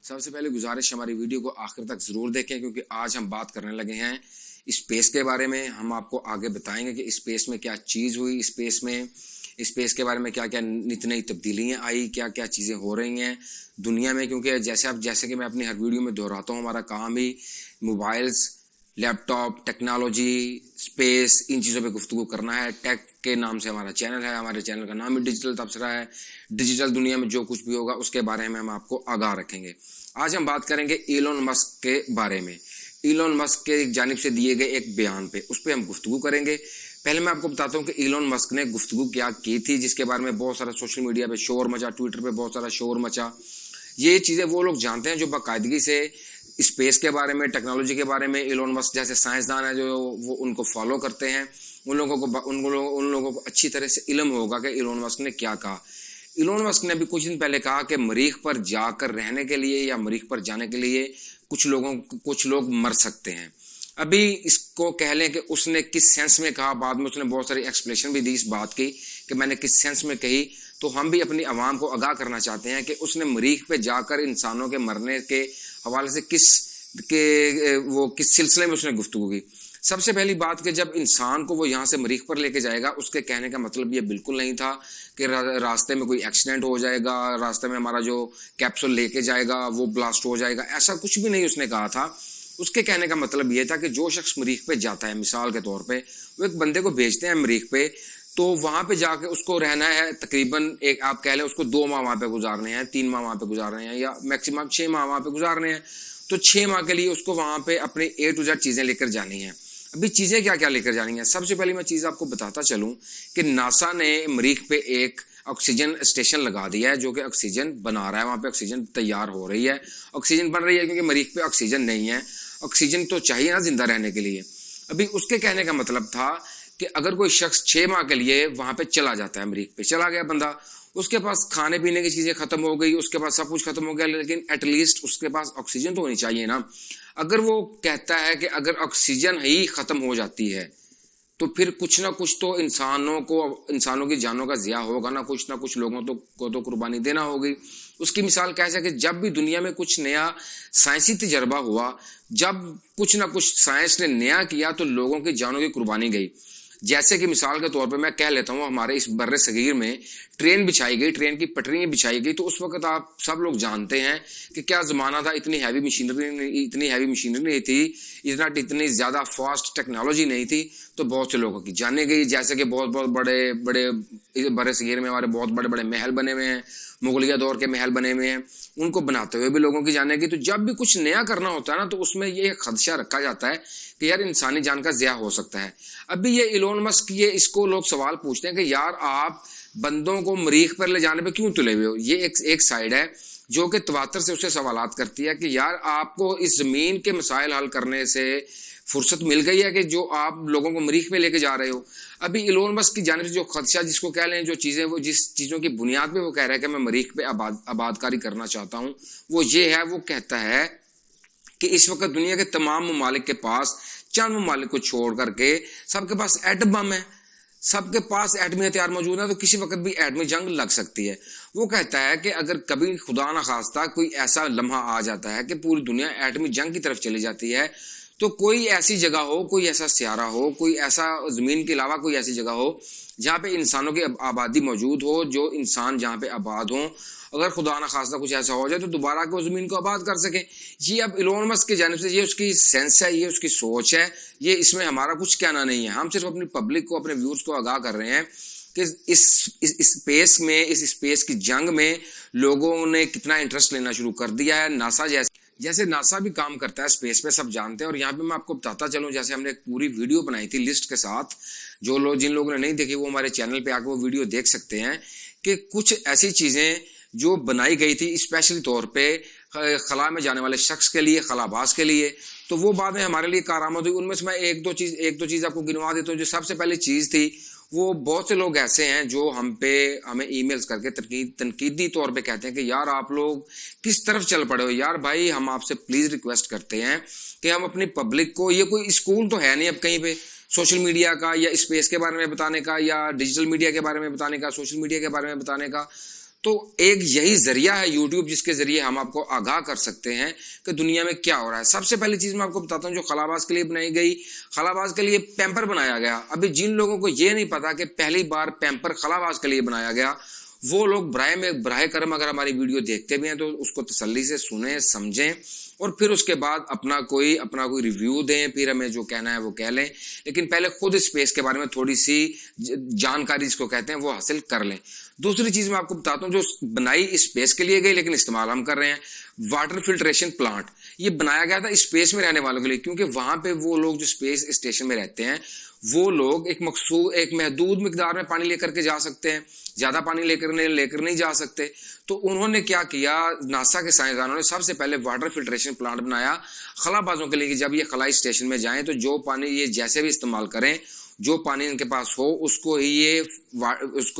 سب سے پہلے گزارش ہماری ویڈیو کو آخر تک ضرور دیکھیں، کیونکہ آج ہم بات کرنے لگے ہیں اسپیس کے بارے میں. ہم آپ کو آگے بتائیں گے کہ اسپیس میں کیا چیز ہوئی، اسپیس کے بارے میں کیا کیا نئی تبدیلیاں آئی، کیا کیا چیزیں ہو رہی ہیں دنیا میں. کیونکہ جیسے کہ میں اپنی ہر ویڈیو میں دہراتا ہوں، ہمارا کام ہی موبائلز، لیپ ٹاپ، ٹیکنالوجی، اسپیس، ان چیزوں پہ گفتگو کرنا ہے. ٹیک کے نام سے ہمارا چینل ہے، ہمارے چینل کا نام ہی ڈیجیٹل تبصرہ ہے. ڈیجیٹل دنیا میں جو کچھ بھی ہوگا اس کے بارے میں ہم آپ کو آگاہ رکھیں گے. آج ہم بات کریں گے ایلون مسک کے بارے میں. ایلون مسک کے جانب سے دیے گئے ایک بیان پہ، اس پہ ہم گفتگو کریں گے. پہلے میں آپ کو بتاتا ہوں کہ ایلون مسک نے گفتگو کیا کی تھی، جس کے بارے میں بہت سارا سوشل میڈیا پہ شور مچا، ٹویٹر پہ بہت سارا شور مچا. یہ چیزیں وہ لوگ جانتے ہیں جو باقاعدگی سے اسپیس کے بارے میں، ٹیکنالوجی کے بارے میں، ایلون مسک جیسے سائنسدان ہیں جو وہ ان کو فالو کرتے ہیں، ان لوگوں کو اچھی طرح سے علم ہوگا کہ ایلون مسک نے کیا کہا. ایلون مسک نے بھی کچھ دن پہلے کہا کہ مریخ پر جا کر رہنے کے لیے یا مریخ پر جانے کے لیے کچھ لوگ مر سکتے ہیں. ابھی اس کو کہہ لیں کہ اس نے کس سینس میں کہا، بعد میں اس نے بہت ساری ایکسپلیشن بھی دی اس بات کی کہ میں نے کس سینس میں کہی. تو ہم بھی اپنی عوام کو آگاہ کرنا چاہتے ہیں کہ اس نے مریخ پہ جا کر انسانوں کے مرنے کے حوالے سے کس سلسلے میں اس نے گفتگو کی. سب سے پہلی بات کہ جب انسان کو وہ یہاں سے مریخ پر لے کے جائے گا، اس کے کہنے کا مطلب یہ بالکل نہیں تھا کہ راستے میں کوئی ایکسیڈنٹ ہو جائے گا، راستے میں ہمارا جو کیپسول لے کے جائے گا وہ بلاسٹ ہو جائے گا. ایسا کچھ بھی نہیں اس نے کہا تھا. اس کے کہنے کا مطلب یہ تھا کہ جو شخص مریخ پہ جاتا ہے، مثال کے طور پہ وہ ایک بندے کو بھیجتے ہیں مریخ پہ، تو وہاں پہ جا کے اس کو رہنا ہے تقریباً آپ کہہ لیں اس کو 2 ماہ وہاں پہ گزارنے ہیں، 3 ماہ وہاں پہ گزارنے ہیں، یا میکسیمم 6 ماہ وہاں پہ گزارنے ہیں. تو 6 ماہ کے لیے اس کو وہاں پہ اپنے A to Z چیزیں لے کر جانی ہیں. ابھی چیزیں کیا کیا لے کر جانی ہیں؟ سب سے پہلی میں چیز آپ کو بتاتا چلوں کہ ناسا نے مریخ پہ ایک آکسیجن اسٹیشن لگا دیا ہے جو کہ آکسیجن بنا رہا ہے. وہاں پہ آکسیجن تیار ہو رہی ہے، آکسیجن بن رہی ہے، کیونکہ مریخ پہ آکسیجن نہیں ہے. آکسیجن تو چاہیے نا زندہ رہنے کے لیے. ابھی اس کے کہنے کا مطلب تھا کہ اگر کوئی شخص 6 ماہ کے لیے وہاں پہ چلا جاتا ہے، مریخ پہ چلا گیا بندہ، اس کے پاس کھانے پینے کی چیزیں ختم ہو گئی، اس کے پاس سب کچھ ختم ہو گیا، لیکن ایٹ لیسٹ اس کے پاس آکسیجن تو ہونی چاہیے نا. اگر وہ کہتا ہے کہ اگر آکسیجن ہی ختم ہو جاتی ہے تو پھر کچھ نہ کچھ تو انسانوں کی جانوں کا ضیاع ہوگا نا، کچھ نہ کچھ لوگوں کو تو قربانی دینا ہوگی. اس کی مثال کیسے کہ جب بھی دنیا میں کچھ نیا سائنسی تجربہ ہوا، جب کچھ نہ کچھ سائنس نے نیا کیا تو لوگوں کی جانوں کی قربانی گئی. جیسے کہ مثال کے طور پہ میں کہہ لیتا ہوں، ہمارے اس بر صغیر میں ٹرین بچھائی گئی، ٹرین کی پٹریاں بچھائی گئی. تو اس وقت آپ سب لوگ جانتے ہیں کہ کیا زمانہ تھا، اتنی ہیوی مشینری نہیں تھی، اتنی زیادہ فاسٹ ٹیکنالوجی نہیں تھی، تو بہت سے لوگوں کی جانیں گئی. جیسے کہ بہت بڑے بر صغیر میں ہمارے بہت بڑے محل بنے ہوئے ہیں، مغلیہ دور کے محل بنے ہوئے ہیں، ان کو بناتے ہوئے بھی لوگوں کی جانیں گی. تو جب بھی کچھ نیا کرنا ہوتا ہے نا، تو اس میں یہ خدشہ رکھا جاتا ہے کہ یار انسانی جان کا ضیاع ہو سکتا ہے. ابھی یہ ایلون مسک، اس کو لوگ سوال پوچھتے ہیں کہ یار آپ بندوں کو مریخ پر لے جانے پہ کیوں تلے ہوئے ہو. یہ ایک سائیڈ ہے جو کہ تواتر سے اسے سوالات کرتی ہے کہ یار آپ کو اس زمین کے مسائل حل کرنے سے فرصت مل گئی ہے کہ جو آپ لوگوں کو مریخ میں لے کے جا رہے ہو. ابھی ایلون مسک کی جانب سے جو خدشہ، جس کو کہہ لیں، جس چیزوں کی بنیاد پہ وہ کہہ رہا ہے کہ میں مریخ پہ آبادکاری کرنا چاہتا ہوں، وہ یہ ہے، وہ کہتا ہے کہ اس وقت دنیا کے تمام ممالک کے پاس، چند ممالک کو چھوڑ کر کے، سب کے پاس ایٹم بم ہے، سب کے پاس ایٹمی ہتھیار موجود ہے، تو کسی وقت بھی ایٹمی جنگ لگ سکتی ہے. وہ کہتا ہے کہ اگر کبھی خدا نخواستہ کوئی ایسا لمحہ آ جاتا ہے کہ پوری دنیا ایٹمی جنگ کی طرف چلی جاتی ہے، تو کوئی ایسی جگہ ہو، کوئی ایسا سیارہ ہو، کوئی ایسا زمین کے علاوہ کوئی ایسی جگہ ہو جہاں پہ انسانوں کی آبادی موجود ہو، جو انسان جہاں پہ آباد ہوں، اگر خدا نخواستہ کچھ ایسا ہو جائے تو دوبارہ وہ زمین کو آباد کر سکیں. یہ اب ایلون مسک کی جانب سے یہ اس کی سینس ہے، یہ اس کی سوچ ہے، یہ اس میں ہمارا کچھ کہنا نہیں ہے. ہم صرف اپنی پبلک کو، اپنے ویورز کو آگاہ کر رہے ہیں کہ اس اسپیس کی جنگ میں لوگوں نے کتنا انٹرسٹ لینا شروع کر دیا ہے. ناسا جیسے ناسا بھی کام کرتا ہے اسپیس پہ، سب جانتے ہیں. اور یہاں پہ میں آپ کو بتاتا چلوں، جیسے ہم نے ایک پوری ویڈیو بنائی تھی لسٹ کے ساتھ، جن لوگوں نے نہیں دیکھی وہ ہمارے چینل پہ آ کے وہ ویڈیو دیکھ سکتے ہیں کہ کچھ ایسی چیزیں جو بنائی گئی تھی اسپیشلی طور پہ خلا میں جانے والے شخص کے لیے، خلا باز کے لیے، تو وہ بعد میں ہمارے لیے کارآمد ہوئی. ان میں سے میں ایک دو چیز آپ کو گنوا دیتا ہوں. جو سب سے پہلی چیز تھی، وہ بہت سے لوگ ایسے ہیں جو ہمیں ای میلز کر کے تنقیدی طور پہ کہتے ہیں کہ یار آپ لوگ کس طرف چل پڑے ہو. یار بھائی، ہم آپ سے پلیز ریکویسٹ کرتے ہیں کہ ہم اپنی پبلک کو، یہ کوئی اسکول تو ہے نہیں اب کہیں پہ سوشل میڈیا کا یا اسپیس کے بارے میں بتانے کا یا ڈیجیٹل میڈیا کے بارے میں بتانے کا، سوشل میڈیا کے بارے میں بتانے کا. تو ایک یہی ذریعہ ہے یوٹیوب جس کے ذریعے ہم آپ کو آگاہ کر سکتے ہیں کہ دنیا میں کیا ہو رہا ہے. سب سے پہلی چیز میں آپ کو بتاتا ہوں جو خلاباز کے لیے بنائی گئی, خلاباز کے لیے پیمپر بنایا گیا. ابھی جن لوگوں کو یہ نہیں پتا کہ پہلی بار پیمپر خلاباز کے لیے بنایا گیا, وہ لوگ براہ کرم اگر ہماری ویڈیو دیکھتے بھی ہیں تو اس کو تسلی سے سنیں, سمجھیں, اور پھر اس کے بعد اپنا کوئی ریویو دیں, پھر ہمیں جو کہنا ہے وہ کہہ لیں. لیکن پہلے خود اسپیس کے بارے میں تھوڑی سی جانکاری جس کو کہتے ہیں وہ حاصل کر لیں. دوسری چیز میں آپ کو بتاتا ہوں جو بنائی اسپیس کے لیے گئی لیکن استعمال ہم کر رہے ہیں, واٹر فلٹریشن پلانٹ. یہ بنایا گیا تھا اسپیس میں رہنے والوں کے لیے, کیونکہ وہاں پہ وہ لوگ جو اسپیس اسٹیشن میں رہتے ہیں وہ لوگ ایک محدود مقدار میں پانی لے کر کے جا سکتے ہیں, زیادہ پانی لے کر نہیں جا سکتے. تو انہوں نے کیا کیا, ناسا کے سائنسدانوں نے سب سے پہلے واٹر فلٹریشن پلانٹ بنایا خلابازوں کے لیے کہ جب یہ خلائی اسٹیشن میں جائیں تو جو پانی یہ جیسے بھی استعمال کریں, جو پانی ان کے پاس ہو اس کو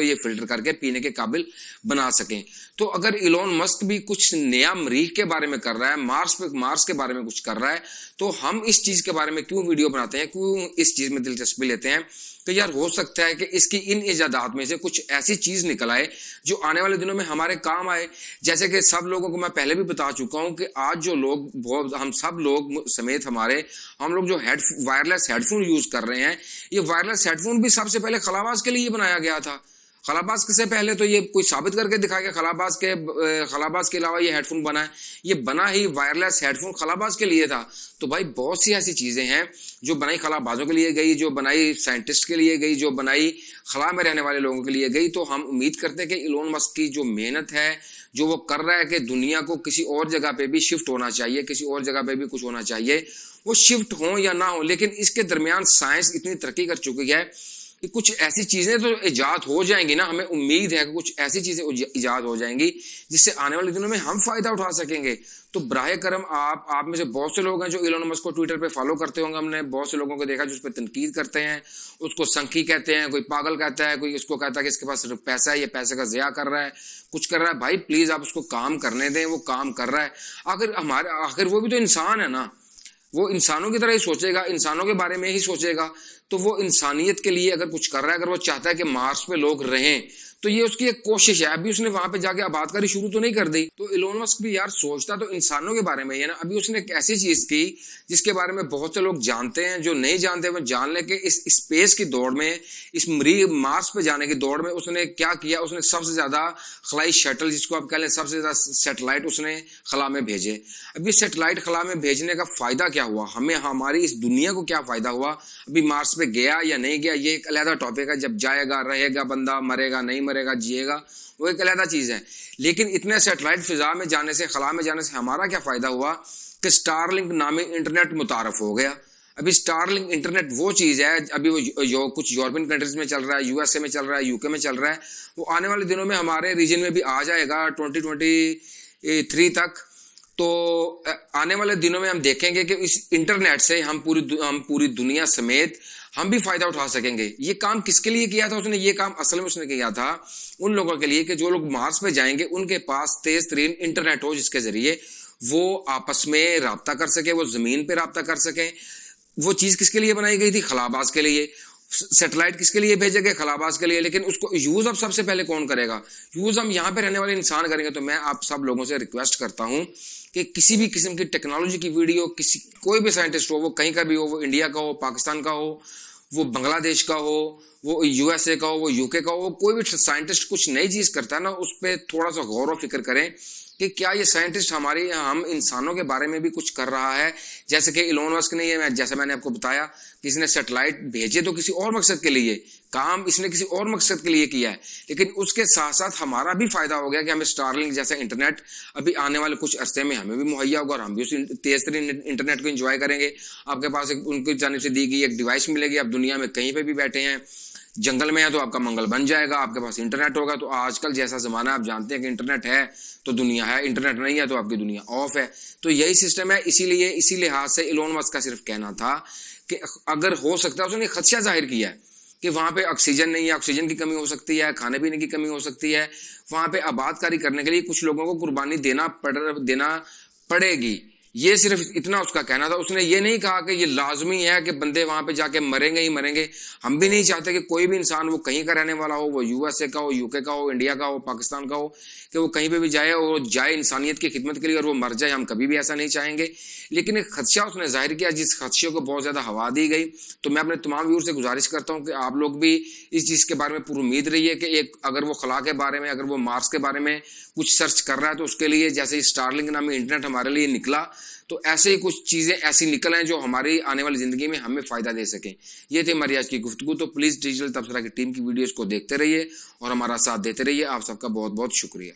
یہ فلٹر کر کے پینے کے قابل بنا سکیں. تو اگر ایلون مسک بھی کچھ نیا مریخ کے بارے میں کر رہا ہے, مارس کے بارے میں کچھ کر رہا ہے, تو ہم اس چیز کے بارے میں کیوں ویڈیو بناتے ہیں, کیوں اس چیز میں دلچسپی لیتے ہیں کہ یار ہو سکتا ہے کہ اس کی ان ایجادات میں سے کچھ ایسی چیز نکل آئے جو آنے والے دنوں میں ہمارے کام آئے. جیسے کہ سب لوگوں کو میں پہلے بھی بتا چکا ہوں کہ آج جو لوگ ہم سب لوگ سمیت ہم لوگ جو وائرلیس ہیڈ فون یوز کر رہے ہیں, یہ وائرلیس ہیڈ فون بھی سب سے پہلے خلاباز کے لیے بنایا گیا تھا. خلاباز سے پہلے تو یہ کوئی ثابت کر کے دکھا کہ خلاباز کے علاوہ یہ ہیڈ فون بنا ہے, یہ بنا ہی وائرلیس ہیڈ فون خلاباز کے لیے تھا. تو بھائی بہت سی ایسی چیزیں ہیں جو بنائی خلابازوں کے لیے گئی, جو بنائی سائنٹسٹ کے لیے گئی, جو بنائی خلا میں رہنے والے لوگوں کے لیے گئی. تو ہم امید کرتے ہیں کہ ایلون مسک کی جو محنت ہے, جو وہ کر رہا ہے کہ دنیا کو کسی اور جگہ پہ بھی شفٹ ہونا چاہیے, کسی اور جگہ پہ بھی کچھ ہونا چاہیے, وہ شفٹ ہوں یا نہ ہو, لیکن اس کے درمیان سائنس اتنی ترقی کر چکی ہے کہ کچھ ایسی چیزیں تو ایجاد ہو جائیں گی نا, ہمیں امید ہے کہ کچھ ایسی چیزیں ایجاد ہو جائیں گی جس سے آنے والے دنوں میں ہم فائدہ اٹھا سکیں گے. تو براہ کرم آپ میں سے بہت سے لوگ ہیں جو ایلون مسک کو ٹویٹر پہ فالو کرتے ہوں گے. ہم نے بہت سے لوگوں کو دیکھا جو اس پہ تنقید کرتے ہیں, اس کو سنکی کہتے ہیں, کوئی پاگل کہتا ہے, کوئی اس کو کہتا ہے کہ اس کے پاس صرف پیسہ ہے, یہ پیسے کا ضیاع کر رہا ہے, کچھ کر رہا ہے. بھائی پلیز آپ اس کو کام کرنے دیں, وہ کام کر رہا ہے. آخر وہ بھی تو انسان ہے نا, وہ انسانوں کی طرح ہی سوچے گا, انسانوں کے بارے میں ہی سوچے گا. تو وہ انسانیت کے لیے اگر کچھ کر رہا ہے, اگر وہ چاہتا ہے کہ مارس پہ لوگ رہیں, تو یہ اس کی ایک کوشش ہے. ابھی اس نے وہاں پہ جا کے آباد کاری شروع تو نہیں کر دی. تو ایلون مسک بھی یار سوچتا تو انسانوں کے بارے میں ہی ہے نا. ابھی اس نے ایک ایسی چیز کی جس کے بارے میں بہت سے لوگ جانتے ہیں, جو نہیں جانتے وہ جان لیں کہ اس اسپیس کی دوڑ میں, اس مارس پہ جانے کی دوڑ میں اس نے کیا کیا. اس نے سب سے زیادہ خلائی شٹل, جس کو آپ کہہ لیں سب سے زیادہ سیٹلائٹ, اس نے خلا میں بھیجے. اب یہ سیٹلائٹ خلا میں بھیجنے کا فائدہ کیا ہوا ہمیں, ہماری اس دنیا کو کیا فائدہ ہوا. ابھی مارس پہ گیا یا نہیں گیا یہ ایک علیحدہ ٹاپک ہے. جب جائے گا, رہے گا بندہ, مرے گا نہیں مرے گا, جیے گا, وہ ایک علیحدہ چیز ہے. لیکن اتنے سیٹلائٹ فضا میں جانے سے, خلا میں جانے سے ہمارا کیا فائدہ ہوا کہ اسٹار لنک نامی انٹرنیٹ متعارف ہو گیا. ابھی اسٹار لنک انٹرنیٹ وہ چیز ہے, ابھی وہ کچھ یورپین کنٹریز میں چل رہا ہے, یو ایس اے میں چل رہا ہے, یو کے میں چل رہا ہے, وہ آنے والے دنوں میں ہمارے ریجن میں بھی آ جائے گا 2023 تک. تو آنے والے دنوں میں ہم دیکھیں گے کہ اس انٹرنیٹ سے ہم پوری دنیا سمیت ہم بھی فائدہ اٹھا سکیں گے. یہ کام کس کے لیے کیا تھا اس نے, یہ کام اصل میں اس نے کیا تھا ان لوگوں کے لیے کہ جو لوگ مارس پہ جائیں گے ان کے پاس تیز ترین انٹرنیٹ ہو, جس کے ذریعے وہ آپس میں رابطہ کر سکے, وہ زمین پہ رابطہ کر سکیں. وہ چیز کس کے لیے بنائی گئی تھی, خلاباز کے لیے. سیٹلائٹ کس کے لیے بھیجے گئے, خلاباز کے لیے. لیکن اس کو یوز اب سب سے پہلے کون کرے گا, یوز ہم یہاں پہ رہنے والے انسان کریں گے. تو میں آپ سب لوگوں سے ریکویسٹ کرتا ہوں کہ کسی بھی قسم کی ٹیکنالوجی کی ویڈیو, کوئی بھی سائنٹسٹ ہو, وہ کہیں کا بھی ہو, وہ انڈیا کا ہو, پاکستان کا ہو, وہ بنگلہ دیش کا ہو, وہ یو ایس اے کا ہو, وہ یو کے کا ہو, کوئی بھی سائنٹسٹ کچھ نئی چیز کرتا ہے نا, اس پہ تھوڑا سا غور و فکر کریں کہ کیا یہ سائنٹسٹ ہم انسانوں کے بارے میں بھی کچھ کر رہا ہے. جیسے کہ ایلون مسک نے, جیسے میں نے آپ کو بتایا, کسی نے سیٹلائٹ بھیجے تو کسی اور مقصد کے لیے, کام اس نے کسی اور مقصد کے لیے کیا ہے. لیکن اس کے ساتھ ساتھ ہمارا بھی فائدہ ہو گیا کہ ہمیں اسٹار لنک جیسا انٹرنیٹ ابھی آنے والے کچھ عرصے میں ہمیں بھی مہیا ہوگا, اور ہم بھی اس تیز ترین انٹرنیٹ کو انجوائے کریں گے. آپ کے پاس ان کی جانب سے دی گئی ایک ڈیوائس ملے گی, آپ دنیا میں کہیں پہ بھی بیٹھے ہیں, جنگل میں ہے تو آپ کا منگل بن جائے گا, آپ کے پاس انٹرنیٹ ہوگا. تو آج کل جیسا زمانہ آپ جانتے ہیں کہ انٹرنیٹ ہے تو دنیا ہے, انٹرنیٹ نہیں ہے تو آپ کی دنیا آف ہے. تو یہی سسٹم ہے. اسی لحاظ سے ایلون مسک کا صرف کہنا تھا کہ اگر ہو سکتا ہے, اس نے خدشہ ظاہر کیا ہے کہ وہاں پہ آکسیجن نہیں ہے, آکسیجن کی کمی ہو سکتی ہے, کھانے پینے کی کمی ہو سکتی ہے, وہاں پہ آباد کاری کرنے کے لیے کچھ لوگوں کو قربانی دینا پڑے گی. یہ صرف اتنا اس کا کہنا تھا. اس نے یہ نہیں کہا کہ یہ لازمی ہے کہ بندے وہاں پہ جا کے مریں گے ہی مریں گے. ہم بھی نہیں چاہتے کہ کوئی بھی انسان وہ کہیں کا رہنے والا ہو, وہ یو ایس اے کا ہو, یو کے کا ہو, انڈیا کا ہو, پاکستان کا ہو, کہ وہ کہیں پہ بھی جائے اور جائے انسانیت کی خدمت کے لیے اور وہ مر جائے. ہم کبھی بھی ایسا نہیں چاہیں گے. لیکن ایک خدشہ اس نے ظاہر کیا, جس خدشے کو بہت زیادہ ہوا دی گئی. تو میں اپنے تمام ویور سے گزارش کرتا ہوں کہ آپ لوگ بھی اس چیز کے بارے میں پر امید رہیے کہ ایک اگر وہ خلا کے بارے میں, اگر وہ مارس کے بارے میں کچھ سرچ کر رہا ہے تو اس کے لیے جیسے اسٹار لنک نامی انٹرنیٹ ہمارے لیے نکلا, تو ایسے ہی کچھ چیزیں ایسی نکل ہیں جو ہماری آنے والی زندگی میں ہمیں فائدہ دے سکیں. یہ تھی ہماری آج کی گفتگو. تو پلیز ڈیجیٹل تبصرہ کی ٹیم کی ویڈیوز کو دیکھتے رہیے اور ہمارا ساتھ دیتے رہیے. آپ سب کا بہت بہت شکریہ.